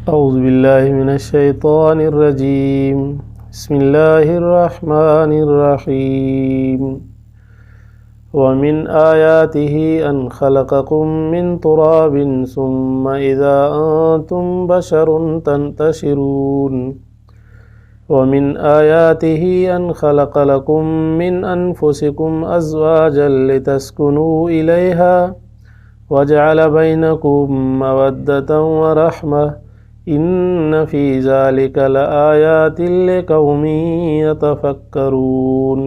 औज़ुबिल्लाहि मिनश्शैतानिर्रजीम बिस्मिल्लाहिर्रहमानिर्रहीम वमिन आयातिहि अन खलक़कुम मिन तुराबिन सुम्मा इज़ा अंतुम बशरुन तंतशिरून वमिन आयातिहि अन खलक़ लकुम मिन अनफुसिकुम अज़वाजन लितस्कुनू इलैहा वजअल बैनकुम मवद्दतन व रहमह इन्न फ़ी ज़ालिका लआयातिन लिक़ौमिन यतफ़क्करून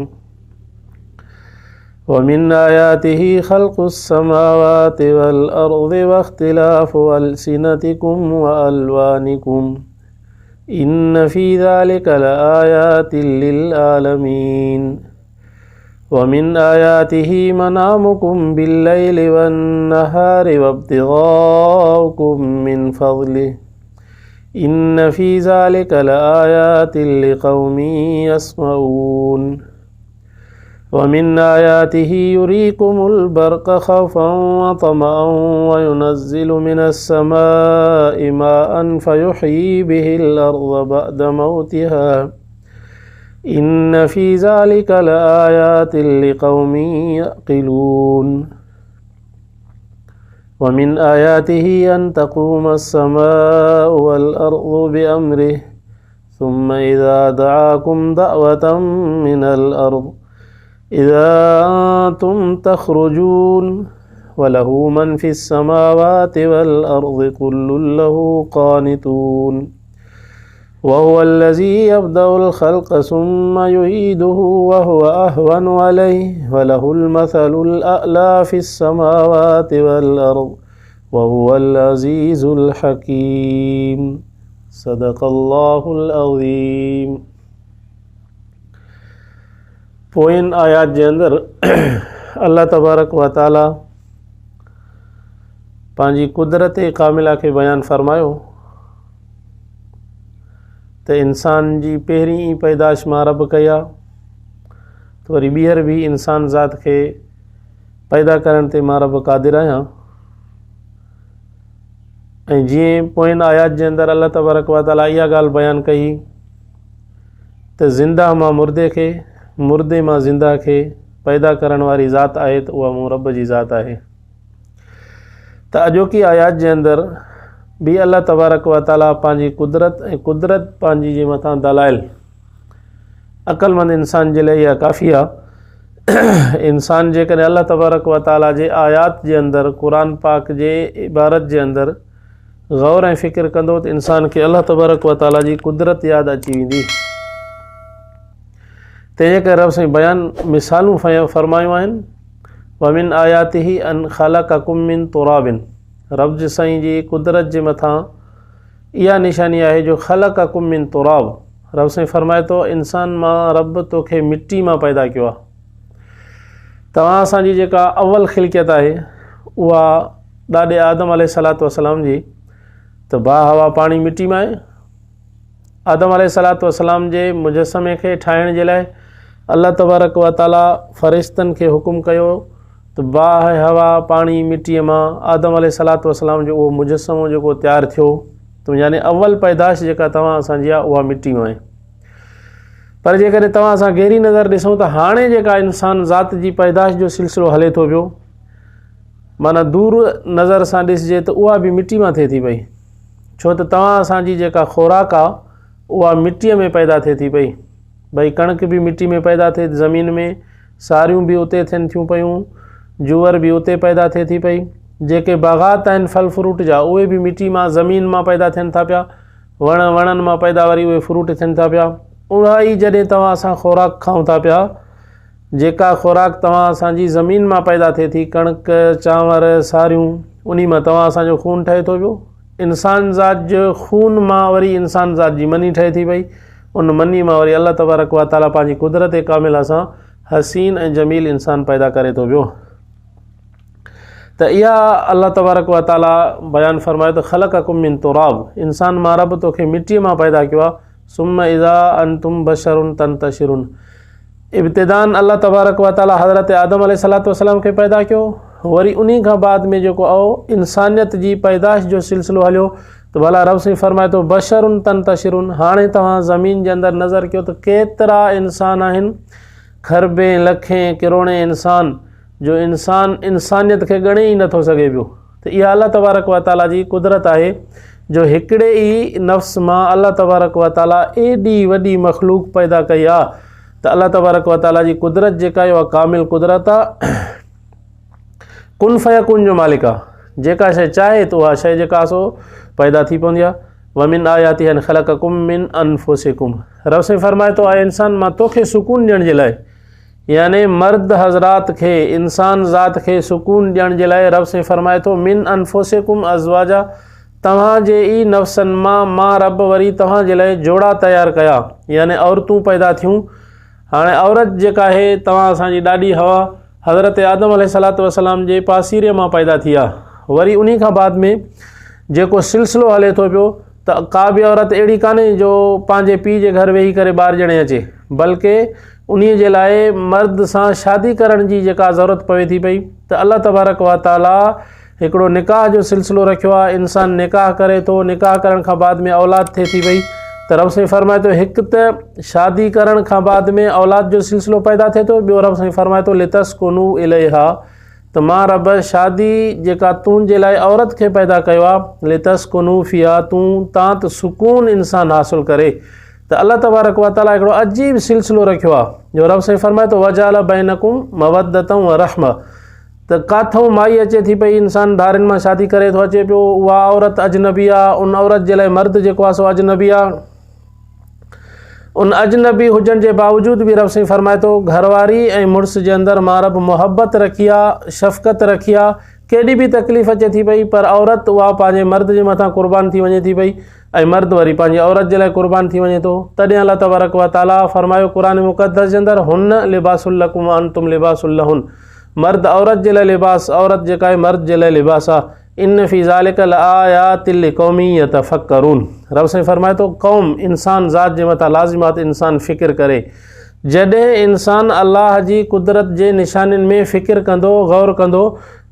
वमिन आयातिहि ख़ल्क़ुस समावाति वल अर्ज़ि वख्तिलाफ़ु अल्सिनतिकुम व अल्वानिकुम इन्न फ़ी ज़ालिका लआयातिन लिल आलमीन वमिन आयातिहि मनामुकुम बिल्लैलि वन्नहारि वब्तिग़ाउकुम मिन फ़ज़लिहि इन्न फ़ी ज़ालिका लआयातिन लिक़ौमिन यस्मऊन वमिन आयातिहि युरीकुमुल बर्क़ ख़ौफ़न व तमअन व युनज़्ज़िलु मिनस समाइ माअन फ़युह्यी बिहिल अर्ज़ बअद मौतिहा इन्न फ़ी ज़ालिका लआयातिन लिक़ौमिन यअक़िलून वमिन आयातिहि अन तक़ूमस समाउ वल अर्ज़ु बिअम्रिहि सुम्मा इज़ा दअाकुम दअवतन मिनल अर्ज़ इज़ा अंतुम तख़रुजून वलहु मन फ़िस समावाति वल अर्ज़ि कुल्लुन लहु क़ानितून वहुवल्लज़ी यब्दउल ख़ल्क़ सुम्मा युईदुहु वहुव अहवनु अलैहि वलहुल मसलुल अअला फ़िस समावाति वल अर्ज़ वहुवल अज़ीज़ुल हकीम सदक़ल्लाहुल अज़ीम। पोइन आयात जे अंदर अल्लाह तबारक व तआला पंहिंजी कुदरत कामिला खे बयान फरमायो त इंसान जी पहिरीं पैदाश मां रब कई आहे त वरी ॿीहर बि इंसान ज़ात खे पैदा करण ते मां रब क़ादिर आहियां। ऐं जीअं पोइन आयात जे अंदरि अल्लाह तबारक व तआला इहा ॻाल्हि बयानु कई त ज़िंदा मां मुर्दे खे मुर्दे मां ज़िंदा खे पैदा करण वारी ज़ात आहे त उहा मूं रब जी ज़ात आहे। त अॼोकी आयात जे अंदरि भी अल्लाह तबारक व तआला पंहिंजी कुदरत ऐं कुदरत पंहिंजी जे मथां दलाइल अक़लमंद इंसान जे लाइ इहा काफ़ी आहे। इंसान जेकॾहिं अल्लाह तबारक व तआला जे आयात जे अंदरि क़ुरान पाक जे इबारत जे अंदरि गौर ऐं फ़िक्र कंदो त इंसान खे अल्लाह तबारक व तआला जी कुदरत यादि अची वेंदी। तंहिंजे करे रब साईं बयान मिसालूं फरमायूं आहिनि वमिन आयातिहि अन ख़लक़कुम मिन तुराबिन। रब जे साईं जी कुदरत जे मथां इहा निशानी आहे जो ख़लक़कुम मिन तुराब। रब साईं फरमाए थो इंसान मां रब तोखे मिट्टी मां पैदा कयो आहे। तव्हां असांजी जेका अवल ख़िलक़त आहे उहा ॾाॾे आदम अलैहिस्सलातु वस्सलाम जी त भाउ हवा पाणी मिट्टी मां आहे। आदम अलैहिस्सलातु वस्सलाम जे मुजस्समे खे ठाहिण जे लाइ अल्लाह तबारक व तआला फ़रिश्तनि खे हुकुम कयो त बाहि हवा पाणी मिट्टीअ मां आदम अलैहिस्सलातु वस्सलाम जो उहो मुजस्समो जेको तयारु थियो त यानी अवल पैदाश जेका तव्हां असांजी आहे उहा मिट्टी मां आहे। पर जेकॾहिं तव्हां असां गहरी नज़र ॾिसूं त हाणे जेका इंसान ज़ात जी पैदाश जो सिलसिलो हले थो पियो माना दूर नज़र सां ॾिसिजे त उहा बि मिट्टी मां थिए थी पई। छो त तव्हां असांजी जेका ख़ुराक आहे उहा मिट्टीअ में पैदा थिए थी पई। भई कणिक बि मिट्टी में पैदा थिए ज़मीन में, सारियूं बि उते थियनि थियूं पयूं, जूअर बि उते पैदा थिए थी पई, जेके बाग़ात आहिनि फल फ्रूट जा उहे बि मिट्टी मां ज़मीन मां पैदा थियनि था पिया, वणनि मां पैदा वरी उहे फ्रूट थियनि था पिया। उहा ई जॾहिं तव्हां असां ख़ुराक खाऊं था पिया जेका ख़ुराक तव्हां असांजी ज़मीन मां पैदा थिए थी कणिक चांवर सारियूं उन मां तव्हां असांजो खून ठहे थो पियो। इंसान ज़ात जो खून मां वरी इंसान ज़ात जी मनी ठहे थी पई। उन मनी मां वरी अल्लाह तबारक व तआला पंहिंजी कुदरत कामिला सां हसीन ऐं जमील इंसान पैदा करे थो पियो। त इहा अल्लाह तबारक व तआला बयानु फरमाए त ख़लक़कुम मिन तुराब। इंसान मां रब तोखे मिट्टीअ मां पैदा कयो आहे। सुम्मा इज़ा अंतुम बशरुन तंतशिरुन। इब्तिदान अल्लाह तबारक व तआला हज़रत आदम अलैहिस्सलातु वस्सलाम खे पैदा कयो। वरी उन्ही खां बाद में जेको इंसानियत जी पैदाश जो सिलसिलो हलियो त तो भला रब साईं फरमाए थो बशरुन तंतशिरुन, हाणे तव्हां ज़मीन जे अंदरि नज़र कयो त केतिरा इंसान आहिनि, खरबें लखें किरोड़ें इंसान, जो इंसान इंसानियत खे ॻणे ई नथो सघे पियो। त इहा अल्लाह तबारक व ताला जी कुदरत आहे, जो हिकिड़े ई नफ़्स मां अल्लाह तबारक व ताला एॾी वॾी मखलूक पैदा कई आहे। त अल्लाह तबारक व ताला जी कुदरत जेका आहे उहा कामिल कुदरत आहे। कुन फयकुन जो मालिक आहे, जेका शइ चाहे त उहा शइ जेका सो पैदा थी पवंदी आहे। वमिन आयाति अन ख़लक़कुम मिन अनफुसिकुम, रब साईं फरमाए थो आहे इंसान मां तोखे सुकून ॾियण जे लाइ, यानी मर्द हज़रात खे, इंसान ज़ात खे सुकून ॾियण जे लाइ रब साईं फरमाए थो मिन अनफुसिकुम अज़वाजा, तव्हांजे ई नफ़्सनि मां रब वरी तव्हां जे लाइ जोड़ा तयारु कया, यानी औरतूं पैदा थियूं। हाणे औरत जेका आहे तव्हां असांजी ॾाढी हवा हज़रत आदम अलैहिस्सलातु वस्सलाम जे पासीरे मां पैदा थी आहे। वरी उन्ही खां बाद में जेको सिलसिलो हले थो पियो त का बि औरत अहिड़ी कान्हे जो पंहिंजे पीउ जे घर वेही करे ॿार ॼणे अचे, बल्कि उन जे लाइ मर्द सां शादी करण जी जेका ज़रूरत पवे थी पई। त अल्लाह तबारक व ताला हिकिड़ो निकाह जो सिलसिलो रखियो आहे, इंसान निकाह करे थो, निकाह करण खां बाद में औलाद थिए थी पई। त रब साईं फरमाए थो हिकु त शादी करण खां बाद में औलाद जो सिलसिलो पैदा थिए थो, ॿियो रब साईं फरमाए थो लितस्कुनू इलैहा, त मां रब शादी जेका तुंहिंजे लाइ औरत खे पैदा कयो आहे, लितस्कुनू फिहा, तव्हां त सुकून इंसान हासिलु करे। त अल्लाह तबारक व ताला हिकिड़ो अजीब सिलसिलो रखियो आहे, जो रब साईं फरमाए थो वजाल बैनकुम मवद्दतम व रहमा, त काथऊं माई अचे थी पई, इंसान धारिन मां शादी करे थो अचे पियो, उहा औरत अजनबी आहे, उन औरत जे लाइ मर्द जेको आहे सो अजनबी आहे। उन अजनबी हुजण जे बावजूद बि रब साईं फरमाए थो घरवारी ऐं मुड़ुस जे अंदरि मां रब मुहबत रखी आहे, शफ़क़त रखी आहे। केॾी बि तकलीफ़ अचे थी पई पर औरत उहा पंहिंजे मर्द जे मथां कुर्बान थी वञे थी पई, ऐं मर्द वरी पंहिंजी औरत जे लाइ कुर्बान थी वञे थो। तॾहिं अल्लाह तबारक व ताला फरमायो क़ुरान मुक़द्दस जे अंदरि हुन लिबासुल लकुम व अंतुम लिबासुल लहुन, मर्द औरत जे लाइ लिबास, औरत जेका आहे मर्द जे लाइ लिबास आहे। इन फ़ी ज़ालिका लआयातिन लिक़ौमी यतफ़क्करून, रब साईं फरमाए थो क़ौम इंसान ज़ात जे मथां लाज़िमात इंसान फ़िक्र करे। जॾहिं इंसान अल्लाह जी कुदरत जे निशानियुनि में फ़िक्र कंदो, गौर कंदो,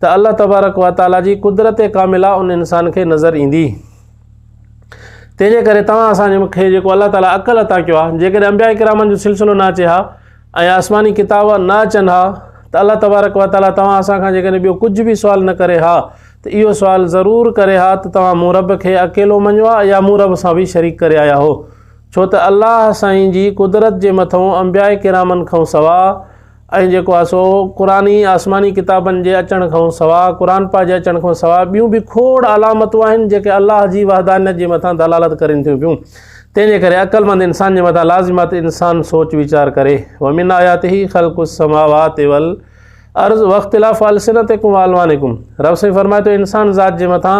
त अल्लाह तबारक व ताला जी कुदरत कामिला उन इंसान खे नज़र ईंदी। तंहिंजे करे तव्हां असांजे मूंखे जेको अल्लाह ताला अक़ल अता कयो आहे, जेकॾहिं अंबिया किरामनि जो सिलसिलो न अचे हा ऐं आसमानी किताब न अचनि हा, त अल्लाह तबारक व ताला तव्हां असांखां जेकॾहिं ॿियो कुझु बि सुवाल न करे हा, त इहो सुवाल ज़रूरु करे हा त तव्हां मूं रब खे अकेलो मञियो आहे या मूं रब सां बि शरीक करे आया हो। छो त अल्लाह साईं जी कुदरत जे मथां अंबिया किरामनि खां सवाइ ऐं जेको आहे सो क़ुरानी आसमानी किताबनि जे अचण खां सवाइ, क़ुरान पाक जे अचण खां सवाइ ॿियूं बि खोड़ अलामतूं आहिनि जेके अल्लाह जी वहदानियत जे मथां दलालत करनि थियूं पियूं। तंहिंजे करे अक़लमंद इंसान जे मथां लाज़िमात इंसान सोच वीचार करे। वमिन आयातिही ख़ल्क़ुस समावाति वल अर्ज़ वख्तिलाफ़ अलसिनतिकुम व अलवानिकुम, रब साईं फरमाए थो इंसान ज़ात जे मथां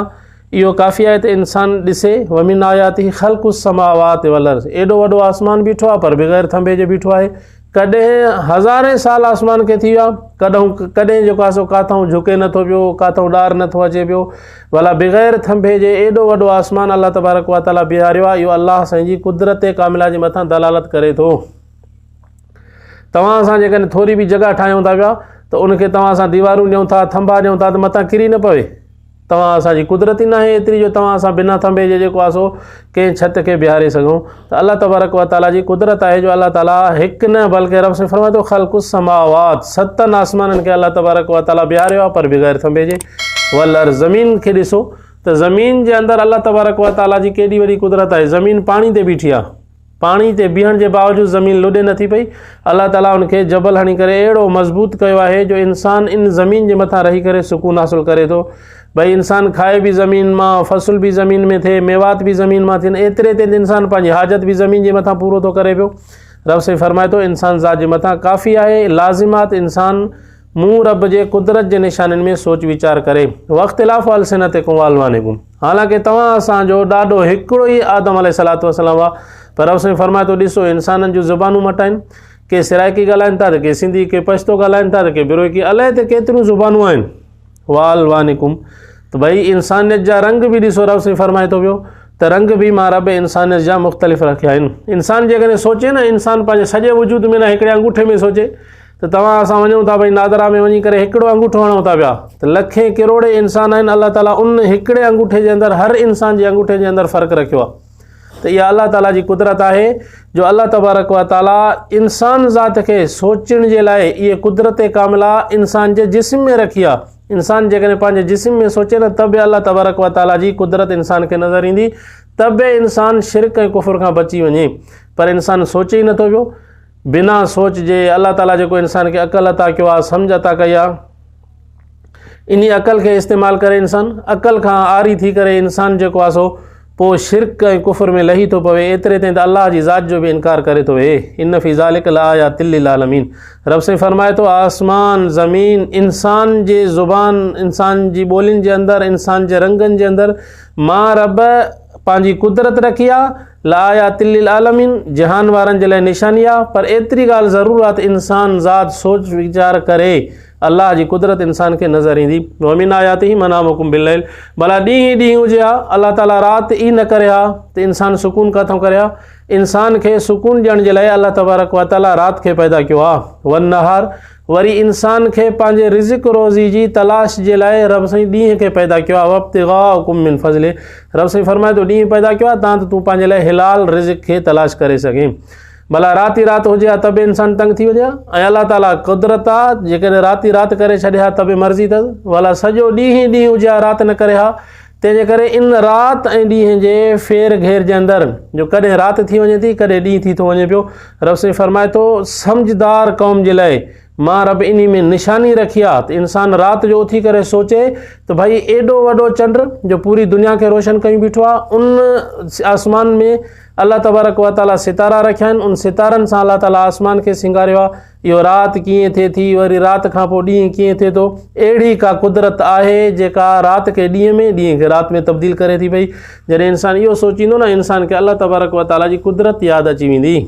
इहो काफ़ी आहे त इंसान ॾिसे। वमिन आयातिही ख़ल्क़ुस समावाति वल अर्ज़, एॾो वॾो आसमान बीठो आहे पर बग़ैर थंभे जे बीठो आहे। कॾहिं हज़ारे साल आसमान खे थी विया, कॾहिं जेको आहे सो काथऊं झुके नथो पियो, काथऊं ॾार नथो अचे पियो, भला बग़ैर थंभे जे एॾो वॾो आसमान अल्लाह तबारक व ताला बीहारियो आहे। इहो अल्लाह साईं जी कुदरत कामिला जे मथां दलालत करे थो। तव्हां असां जेकॾहिं थोरी बि जॻह ठाहियूं था पिया त उनखे तव्हां असां दीवारूं ॾियूं था, थंभा ॾियूं था, त मथां किरी न पवे। तव्हां असांजी कुदरत ई न आहे एतिरी जो तव्हां असां बिना थंभे जे जेको आहे सो कंहिं छत खे बीहारे सघूं। त अल्लाह तबारक व ताला जी कुदरत आहे जो अल्लाह ताला हिकु न बल्कि रब साईं फरमाए थो ख़ल्क़ुस समावात, 7 आसमाननि खे अल्लाह तबारक व ताला बीहारियो आहे पर बग़ैर थंभे जे। वल अर्ज़, ज़मीन खे ॾिसो त ज़मीन जे अंदरि अल्लाह तबारक व ताला जी केॾी वॾी कुदरत आहे। ज़मीन पाणी ते बीठी आहे, पाणी ते बीहण जे बावजूद ज़मीन लुॾे नथी पई। अल्लाह ताला उनखे जबल हणी करे अहिड़ो मज़बूत कयो आहे जो इंसान इन ज़मीन जे मथां रही करे सुकून हासिलु करे थो। भई इंसान खाए बि ज़मीन मां, फ़सुल बि ज़मीन में थिए, मेवात बि ज़मीन मां थियनि, एतिरे ते इंसान पंहिंजी हाजत बि ज़मीन जे मथां पूरो थो करे पियो। रब साईं फरमाए थो इंसान ज़ात जे मथां काफ़ी आहे, लाज़िमात इंसान मूं रब जे कुदरत जे निशाननि में सोच वीचार करे। वख्तिलाफ़ अलसिनतिकुम व अलवानिकुम, हालांकि तव्हां असांजो ॾाढो हिकिड़ो ई आदम अलैहिस्सलातु वस्सलाम आहे, पर रब साईं फरमाए थो ॾिसो इंसाननि जूं ज़ुबानूं मटाइनि, के सिराइकी ॻाल्हाइनि था, त के सिंधी, के पछतो ॻाल्हाइनि था, त के बिरोकी, अलाए त केतिरियूं ज़ुबानूं आहिनि। व अलवानिकुम, त भई इंसानियत जा रंग बि ॾिसो, रब साईं फरमाए थो पियो त रंग बि मां रब इंसानियत जा मुख़्तलिफ़ रखिया आहिनि। इंसान जेकॾहिं सोचे न, इंसान पंहिंजे सॼे वजूद में न हिकिड़े अंगूठे में सोचे त तव्हां असां वञूं था भई नादरा में वञी करे हिकिड़ो अंगूठो हणूं था पिया त लखे करोड़े इंसान आहिनि, अलाह ताला उन हिकिड़े अंगूठे जे अंदरि हर इंसान जे अंगूठे जे अंदरि फ़र्क़ु रखियो आहे। त इहा अलाह ताला जी कुदरत आहे जो अलाह तबारक व ताला इंसान ज़ात खे सोचण जे लाइ इहे कुदरत कामिला इंसान जे जिस्म में रखी आहे। इंसान जेकॾहिं पंहिंजे जिस्म में सोचे न त बि अलाह तबारक व ताला जी कुदरत इंसान खे नज़र ईंदी, त बि इंसान शिरक ऐं कुफ़र खां बची वञे। पर इंसान सोचे ई नथो पियो। बिना सोच जे अलाह ताला जेको इंसान खे अक़ल अता कयो आहे, सम्झ अता कई आहे, इन अक़ल खे इस्तेमालु करे इंसान अक़ल खां आरी थी करे इंसान जेको आहे सो पोइ शिरक ऐं कुफ़र में लही थो पवे। एतिरे ताईं त अलाह जी ज़ात जो बि इनकार करे थो वेहे। इन फ़ी ज़ालिक लआयातिल लिल आलमीन। रब साईं फरमाए थो आसमान ज़मीन इंसान जे ज़ुबान, इंसान जी ॿोलियुनि जे अंदरि, इंसान जे रंगनि जे अंदरि मां रब पंहिंजी कुदरत रखी आहे। लआयातिल लिल आलमीन जहान वारनि जे लाइ निशानी आहे। पर एतिरी ॻाल्हि ज़रूरु आहे त इंसान ज़ात सोच वीचार करे अल्लाह जी कुदरत इंसान खे नज़र ईंदी। वमिन आयातिही मनामुकुम बिल्लैल। भला ॾींहुं ॾींहुं हुजे हा, अल्लाह ताला राति ई न करे हा त इंसान सुकून किथां करे हा। इंसान खे सुकून ॾियण जे लाइ अल्लाह तबारक व ताला राति खे पैदा कयो आहे। वन नहार वरी इंसान खे पंहिंजे रिज़्क़ रोज़ी जी तलाश जे लाइ रब साईं ॾींहं खे पैदा कयो आहे। वब्तिगाउकुम मिन फ़ज़्लिही। रब साईं फरमाए थो ॾींहुं पैदा कयो आहे तां त तूं पंहिंजे लाइ हिलाल रिज़्क़ खे तलाश करे सघे। भला राति राति हुजे हा त बि इंसान तंग थी वञे हा। ऐं अलाह ताला कुदरत आहे, जेकॾहिं राति राति करे छॾे हा त बि मर्ज़ी अथसि। भला सॼो ॾींहुं ॾींहुं हुजे हा, राति न करे हा। तंहिंजे करे इन राति ऐं ॾींहं जे फेर घेर जे अंदरि जो कॾहिं राति थी वञे थी, कॾहिं ॾींहुं थी थो वञे पियो, रब साईं फरमाए थो सम्झदार क़ौम जे लाइ मां रब इन में निशानी रखी आहे त इंसान राति जो उथी करे सोचे त भई एॾो वॾो चंड जो पूरी दुनिया खे रोशन कयूं बीठो आहे, उन आसमान में अल्लाह तबारक व ताला सितारा रखिया आहिनि, उन सितारनि सां अल्लाह ताला आसमान खे सिंगारियो आहे। इहो राति कीअं थिए थी, वरी राति खां पोइ ॾींहुं कीअं थिए थो, अहिड़ी का कुदरत आहे जेका राति खे ॾींहं में, ॾींहं खे राति में तब्दील करे थी पई। जॾहिं इंसान इहो सोचींदो न, इंसान खे अल्लाह तबारक व ताला जी कुदरत यादि अची वेंदी।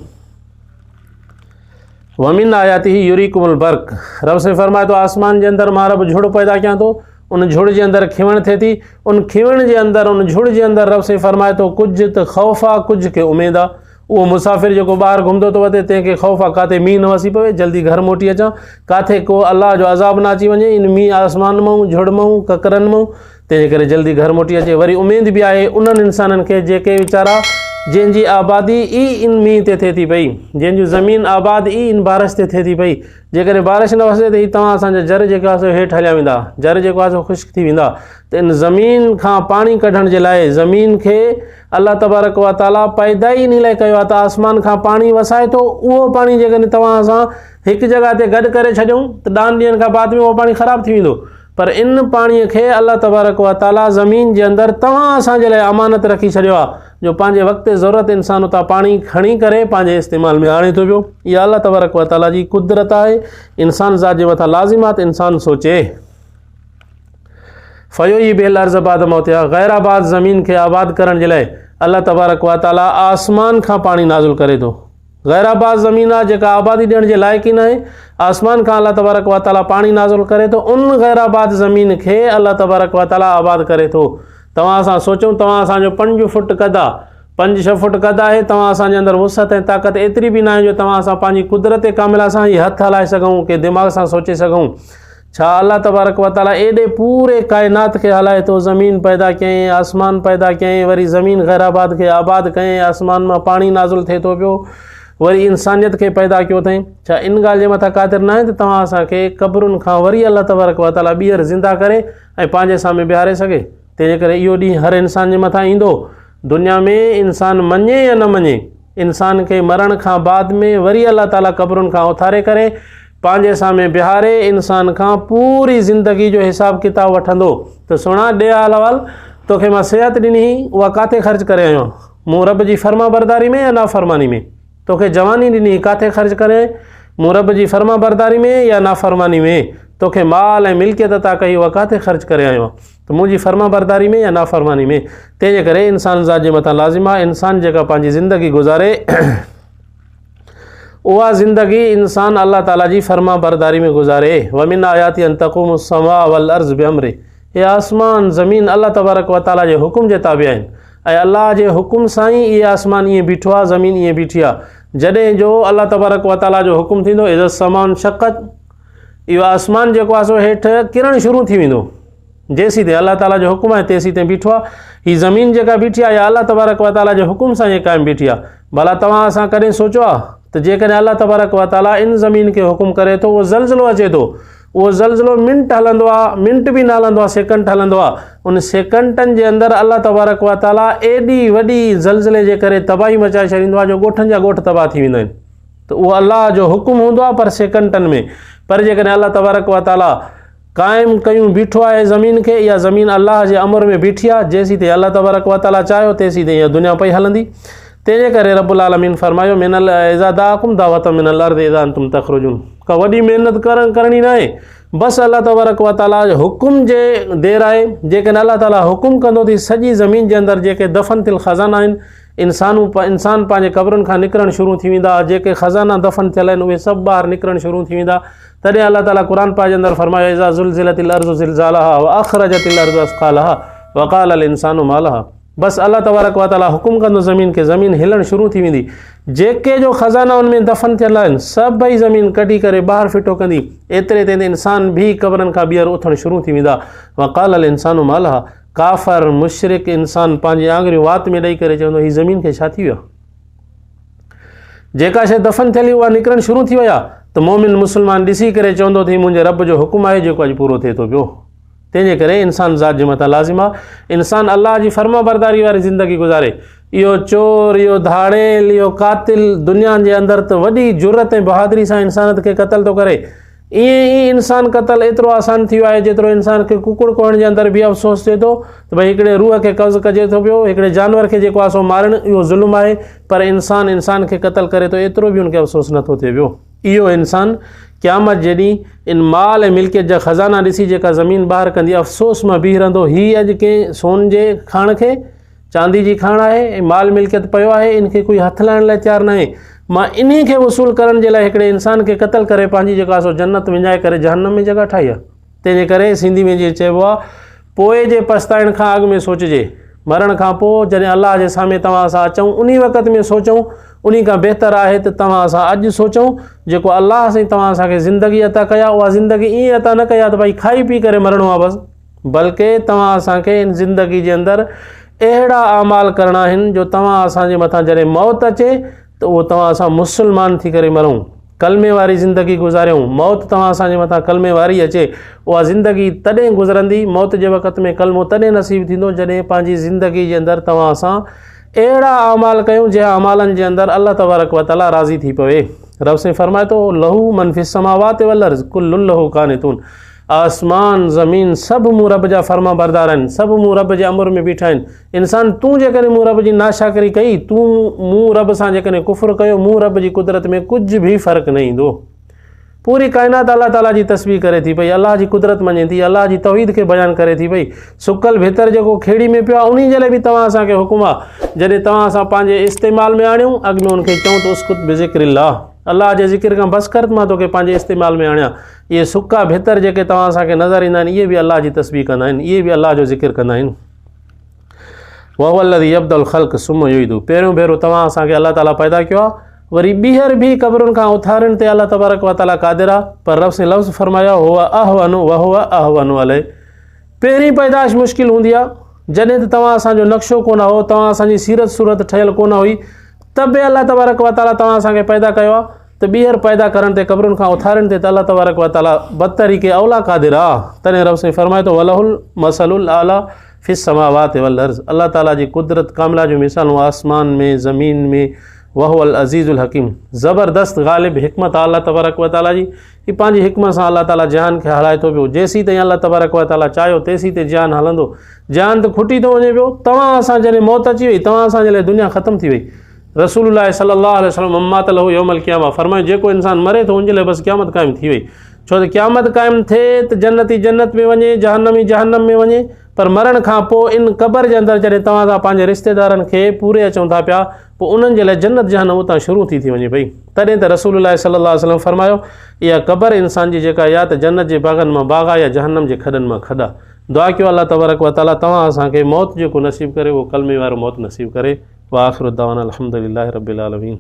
वमिन आयातिही युरीकुमुल बर्क। रब साईं फरमाए थो आसमान जे अंदरि मां रब झुड़ पैदा कयां थो, उन झुड़ जे अंदरि खिवण थिए थी, उन खिवण जे अंदरि, उन झुड़ जे अंदरि रब साईं फरमाए थो कुझु त ख़ौफ़ आहे, कुझु खे उमेदु आहे। उहो मुसाफ़िर जेको ॿाहिरि घुमंदो थो वञे तंहिंखे ख़ौफ़ आहे काथे मींहुं न वसी पवे, जल्दी घर मोटी अचां, काथे को अलाह जो अज़ाब न अची वञे इन मींहुं आसमान मां, झुड़ मां, ककरनि मां, तंहिंजे करे जल्दी घर मोटी अचे। वरी उमेद बि आहे उन्हनि इंसाननि खे जेके वीचारा जंहिंजी आबादी ई इन मींहं ते थिए थी पई, जंहिंजूं ज़मीन आबाद ई इन बारिश ते थिए थी पई। जेकॾहिं बारिश न वसे त ही तव्हां असांजा जर जेका आहे हेठि हलिया वेंदा, जर जेको आहे ख़ुश्क थी वेंदा। त इन ज़मीन खां पाणी कढण जे लाइ ज़मीन खे अल्लाह तबारक व ताला पैदा ई इन लाइ कयो आहे त आसमान खां पाणी वसाए थो। उहो पाणी जेकॾहिं तव्हां असां हिकु जॻह ते गॾु करे छॾियूं त ॾान ॾींहंनि खां बाद में उहो पाणी ख़राबु थी वेंदो। पर इन पाणीअ खे अल्लाह तबारक व ताला ज़मीन जे अंदरि तव्हां असांजे लाइ अमानत रखी छॾियो आहे, जो पंहिंजे वक़्त ज़रूरत इंसान उतां पाणी खणी करे पंहिंजे इस्तेमाल में आणे थो पियो। इहा अल्लाह तबारक व ताला जी कुदरत आहे। इंसान ज़ात जे मथां लाज़िम आहे त इंसान सोचे। फ़युही बिल अर्ज़ बाद मौतिहा। गैर आबाद ज़मीन खे आबाद करण जे लाइ अल्लाह तबारक व ताला आसमान खां पाणी नाज़िल करे थो। गैर आबाद ज़मीन आहे जेका आबादी ॾियण जे लाइक़ ई न आहे, आसमान खां अल्लाह तबारक व ताला पाणी नाज़िल करे थो, उन गैर आबाद ज़मीन खे अल्लाह तबारक व ताला आबाद करे थो। तव्हां असां सोचूं तव्हां असांजो 5 फुट कद आहे, 5-6 फुट कद आहे, तव्हां असांजे अंदरि वुसअत ऐं ताक़त एतिरी बि न आहे जो तव्हां असां पंहिंजी कुदरत कामिला सां ई हथु हलाए सघूं, के दिमाग़ सां सोचे सघूं। छा अल्लाह तबारक व ताला एॾे पूरे काइनात खे हलाए थो, ज़मीन पैदा कयईं, आसमान पैदा कयईं, वरी ज़मीन गैर आबाद खे आबाद कयईं, आसमान मां पाणी नाज़िल थिए थो पियो, वरी इंसानियत खे पैदा कयो अथई। छा इन ॻाल्हि जे मथां क़ादिर न आहे त तव्हां असांखे क़ब्रुनि खां वरी अल्लाह तबारक व ताला ॿीहर ज़िंदा करे ऐं पंहिंजे साम्हूं बीहारे सघे? तंहिंजे करे इहो ॾींहुं हर इंसान जे मथां ईंदो। दुनिया में इंसान मञे या न मञे, इंसान खे मरण खां बाद में वरी अल्लाह ताला क़ब्रुनि खां उथारे करे पंहिंजे साम्हूं बीहारे इंसान खां पूरी ज़िंदगी जो हिसाब किताब वठंदो त सुणा ॾे हाल तोखे मां सिहत ॾिनी हुई, उहा किथे ख़र्च करे आयो आहियां? मूं रब जी फर्मा बरदारी में या नाफ़रमानी में? तोखे जवानी ॾिनी किथे ख़र्च करे? मूं रब जी फर्मा बरदारी में या नाफ़रमानी में? तोखे माल ऐं मिल्कियत अता कई, उहा किथे ख़र्च करे आयो आहे? त मुंहिंजी फर्मा बरदारी में या नाफ़रमानी में? तंहिंजे करे इंसान ज़ात जे मथां लाज़िम आहे इंसान जेका पंहिंजी ज़िंदगी गुज़ारे उहा ज़िंदगी इंसान अल्लाह ताला जी फर्मा बरदारी में गुज़ारे। वमिन आयाति अन तक़ूमुस समा वल अर्ज़ बिअम्रि। हे आसमान ज़मीन अल्लाह तबारक व ताला जे हुकुम जे ताबिअ आहिनि ऐं अल्लाह जे हुकुम सां ई इहे आसमान ईअं बीठो आहे, ज़मीन ईअं बीठी आहे। जॾहिं जो अल्लाह तबारक व ताला जो हुकुम थींदो इज़त समान शक़त, इहो आसमान जेको आहे सो हेठि किरण शुरू थी वेंदो। जेसीं ताईं अल्लाह ताला जो हुकुम आहे तेसीं ताईं बीठो आहे। हीअ ज़मीन जेका बीठी आहे या अल्लाह तबारक व ताला जे हुकुम सां इहे क़ाइमु बीठी आहे। भला तव्हां असां कॾहिं सोचियो आहे त जेकॾहिं अल्लाह तबारक व ताला इन ज़मीन खे हुकुम करे थो, उहो ज़लज़लो अचे थो, उहो ज़लज़लो मिंट हलंदो आहे, मिंट बि न हलंदो आहे, सेकंड हलंदो आहे। उन सेकंडनि जे अंदरि अल्लाह तबारक व ताला एॾी वॾी ज़लज़ले जे करे तबाही मचाए छॾींदो आहे जो ॻोठनि जा ॻोठ तबाह थी वेंदा आहिनि। त उहो अल्लाह जो हुकुम हूंदो आहे पर सेकंडनि में। पर जेकॾहिं अल्लाह तबारक व ताला क़ाइमु कयूं बीठो आहे ज़मीन खे, इहा ज़मीन अल्लाह जे अमर में बीठी आहे। जेसीं ताईं अल्लाह तबारक व ताला चाहियो तेसीं ताईं इहा दुनिया पई हलंदी। तंहिंजे करे रब्बुल आलमीन फरमायो मिनल इज़ा दाअकुम दावतम मिनल अर्दि इज़ा अंतुम तख़रुजून। का वॾी महिनत करणी न आहे, बसि अल्लाह तबारक व ताला जो हुकुम जे देरि आहे। जेकॾहिं अल्लाह ताला हुकुम कंदो थी सॼी ज़मीन जे अंदरि जेके दफ़न थियल ख़ज़ाना आहिनि, इंसान पंहिंजे क़बरुनि खां निकिरणु शुरू थी वेंदा। जेके ख़ज़ाना दफ़न थियल आहिनि उहे सभु ॿाहिरि निकिरणु शुरू थी वेंदा। तॾहिं अल्लाह ताला क़ुर पाक जे अंदरि फरमायो इज़ा ज़ुलज़िलतिल अर्ज़ु ज़िलज़ालहा व अख़रजतिल अर्ज़ु अस्क़ालहा व क़ालल इंसानु मा लहा। बसि अल्लाह तबारक व ताला हुकुम कंदो ज़मीन खे, ज़मीन हिलणु शुरू थी वेंदी। जेके जो ख़ज़ाना उनमें दफ़न थियल आहिनि सभई ज़मीन कढी करे ॿाहिरि फिटो कंदी। एतिरे ते इंसान बि क़बरनि खां ॿीहर उथणु शुरू थी वेंदा। व क़ालल इंसानु मा लहा। काफ़र मुशरिक इंसान पंहिंजी आङुरियूं वात में ॾेई करे चवंदो हीअ ज़मीन खे छा थी वियो। जेका शइ दफ़न थियली उहा निकिरणु शुरू थी वई आहे त मोमिन मुस्लमान ॾिसी करे चवंदो थी मुंहिंजे रब जो हुकुम आहे जेको अॼु पूरो थिए थो पियो। तंहिंजे करे इंसान ज़ात जे मथां लाज़िम आहे इंसान अल्लाह जी फर्मा बरदारी वारी ज़िंदगी गुज़ारे। इहो चोर, इहो धाड़ेल, इहो कातिल दुनिया जे अंदरि त वॾी जुरत ऐं बहादुरी सां इंसानियत खे क़तल थो करे। ईअं ई इंसान क़तल एतिरो आसान थी वियो आहे जेतिरो इंसान खे कुकुड़ कोहण जे अंदरि बि अफ़सोस थिए थो त भई हिकिड़े रूह खे कब्ज़ कजे थो पियो, हिकिड़े जानवर खे जेको आहे सो मारणु इहो ज़ुल्म आहे। पर इंसान खे क़तल करे थो एतिरो बि हुनखे अफ़सोस नथो थिए पियो। इहो इंसान क़यामत जॾहिं इन माल ऐं मिल्कियत जा ख़ज़ाना ॾिसी जेका ज़मीन ॿाहिरि कंदी अफ़सोस मां बीह रहंदो। हीअ अॼु कंहिं सोन जे खाण खे चांदी जी खाण आहे ऐं माल मिल्कियत पियो आहे, इनखे कोई हथु लाइण लाइ तयारु न आहे। मां इन्ही खे वसूल करण जे लाइ हिकिड़े इंसान खे क़तल करे पंहिंजी जेका आहे सो जन्नत विञाए करे जहन्नम में जॻह ठाही आहे। तंहिंजे करे सिंधी में जीअं चइबो आहे पोइ जे पछताइण खां अॻु में सोचिजे। मरण खां पोइ जॾहिं अल्लाह जे साम्हूं तव्हां असां अचूं उन वक़्त में सोचूं। उन खां बहितर आहे त तव्हां असां अॼु सोचूं जेको अल्लाह साईं तव्हां असांखे ज़िंदगी अता कया उहा ज़िंदगी ईअं अता न कया त भई खाई पी करे मरणो आहे बसि, बल्कि तव्हां असांखे इन ज़िंदगी जे अंदरि अहिड़ा अमाल करणा आहिनि जो तव्हां असांजे मथां जॾहिं मौत अचे त उहो तव्हां असां मुस्लमान थी करे मरूं, कलमे वारी ज़िंदगी गुज़ारियूं। मौत तव्हां असांजे मथां कलमे वारी अचे, उहा ज़िंदगी तॾहिं गुज़रंदी। मौत जे वक़्त में कलमो तॾहिं नसीब थींदो जॾहिं पंहिंजी ज़िंदगी जे अंदरि तव्हां असां अहिड़ा अमाल कयूं जंहिं अमालनि जे अंदरि अल्लाह तबारक व ताला राज़ी थी पवे। रब साईं फरमाए थो लहू मन फिस समावाति वल अर्ज़ कुल्लुन लहू कानितून। आसमान ज़मीन सभु मूं रब जा फर्मा बरदार आहिनि, सभु मूं रब जे अमर में बीठा आहिनि। इंसान तूं जेकॾहिं मूं रब जी नाशाकरी कई, तूं मूं रब सां जेकॾहिं कुफ़्र कयो, मूं रब जी कुदरत में कुझु बि फ़र्क़ु न ईंदो। पूरी काइनात अल्लाह ताला जी तस्बीह करे थी पई, अल्लाह जी कुदरत मञे थी, अल्लाह जी तौहीद खे बयानु करे थी पई। सुकल भितर जेको खेड़ी में पियो आहे उन जे लाइ बि तव्हां असांखे हुकुम आहे जॾहिं तव्हां असां पंहिंजे इस्तेमाल में आणियूं अॻु में उनखे चऊं त उस्कुत बिज़िक्रिल्लाह, अल्लाह जे ज़िक्र खां बसि कर मां तोखे पंहिंजे इस्तेमाल में आणियां। इहे सुका भितर जेके तव्हां असांखे नज़र ईंदा आहिनि इहे बि अल्लाह जी तस्बीह कंदा आहिनि, इहे बि अल्लाह जो ज़िक्र कंदा आहिनि। वहुवल्लज़ी यब्दउल ख़ल्क़ सुम्मा युईदु। पहिरियों भेरो तव्हां असांखे अल्लाह ताला पैदा कयो आहे, वरी ॿीहर बि क़बरुनि खां उथारण ते अल्लाह तबारक व ताला क़ादिर आहे। पर रब से लफ़्ज़ फरमाया हुआ अहवनु व हुआ अहवनु अलैहि। पहिरीं पैदाइश मुश्किल हूंदी आहे जॾहिं त तव्हां असांजो नक्शो कोन हो, तव्हां असांजी सीरत सूरत ठहियल कोन हुई, त बि अल्लाह तबारक व ताला तव्हां असांखे पैदा कयो आहे। त ॿीहर पैदा करण ते क़बरुनि खां उथारण ते त अल्लाह तबारक व ताला बदतरीक़े औला क़ादिर आहे। तॾहिं रब साईं फरमाए थो वलहुल मसलुल आला फिस समावाति वल अर्ज़। अल्लाह ताला जी कुदरत कामिला जूं मिसालूं आसमान में ज़मीन में। वहुवल अज़ीज़ुल हकीम। ज़बरदस्त ग़ालिब हिकमत आहे अल्लाह तबारक व ताला जी। ही पंहिंजी हिकमत सां अल्लाह ताला जहान खे हलाए थो पियो। जेसीं ताईं अल्लाह तबारक व ताला चाहियो तेसीं ताईं जहान हलंदो। जहान त खुटी थो वञे पियो। तव्हां असां जॾहिं मौत अची वई तव्हां असांजे लाइ दुनिया ख़तमु थी वई। रसूलुल्लाह सल्लल्लाहु अलैहि वसल्लम अम्मात लहू यौमल क़ियामा फरमायो जेको इंसान मरे थो उनजे लाइ बसि क़यामत क़ाइमु थी वई। छो त क़यामत क़ाइमु थिए त जन्नती जन्नत में वञे, जहन्नमी जहन्नम में वञे। पर मरण खां पोइ इन क़बर जे अंदरि जॾहिं तव्हां सां पंहिंजे रिश्तेदारनि खे पूरे अचूं था पिया पोइ उन्हनि जे लाइ जन्नत जहन्नम उतां शुरू थी वञे पई। तॾहिं त रसूलुल्लाह सल्लल्लाहु अलैहि वसल्लम फरमायो इहा क़बर इंसान जी जेका या त जन्नत जे बाग़नि मां बाग़ आहे या जहन्नम जे खॾनि मां खॾा। दुआ कयो अल्लाह तबारक व ताला तव्हां असांखे मौत जेको नसीब करे उहो कलमे वारो मौत नसीब करे। व आख़िरु दावाना अल्हम्दुलिल्लाहि रब्बिल आलमीन।